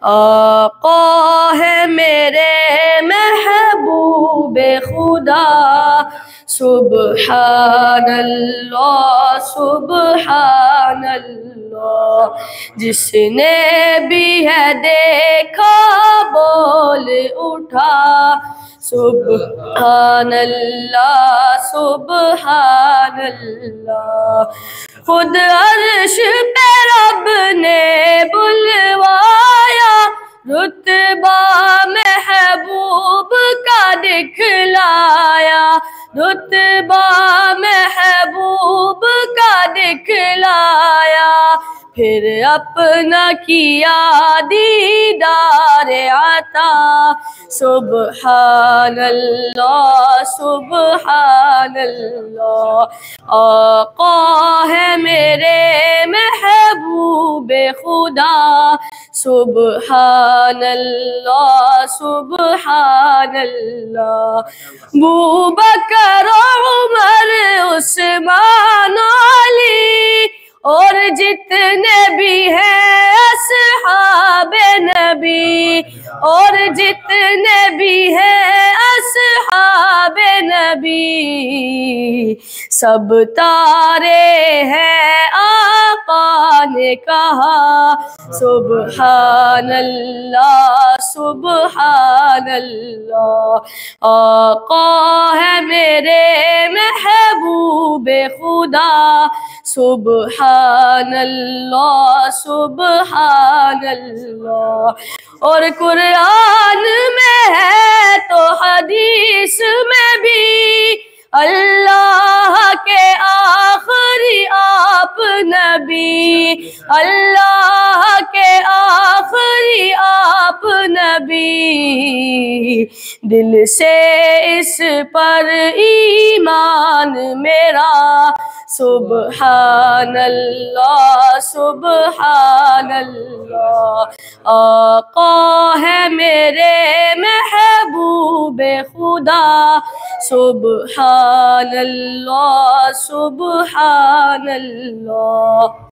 آقا ہے میرے محبوب خدا، سبحان اللہ سبحان اللہ، جس نے بھی ہے دیکھا بول اٹھا، سبحان اللہ سبحان اللہ۔ خود عرش پہ رب نے بلوایا، رتبہ محبوب کا دکھلایا، رتبہ محبوب کا دکھلایا، پھر اپنا کیا دیدار عطا، سبحان اللہ سبحان اللہ۔ آقا ہے میرے محبوب خدا، سبحان اللہ سبحان اللہ۔ ابوبکر عمر عثمان علی اور جتنے بھی ہیں اصحاب نبی، اور جتنے بھی ہیں اصحاب نبی، سب تارے ہیں آقا نے کہا، سبحان اللہ سبحان اللہ۔ آقا ہے میرے محبوب خدا، سبحان اللہ سبحان اللہ۔ اور قرآن میں ہے تو حدیث میں بھی، اللہ کے آخری آپ نبی، اللہ کے آخری آپ نبی، دل سے اس پر ایمان میرا، سبحان اللہ سبحان اللہ۔ آقا ہے میرے محبوب خدا، سبحان اللہ سبحان اللہ۔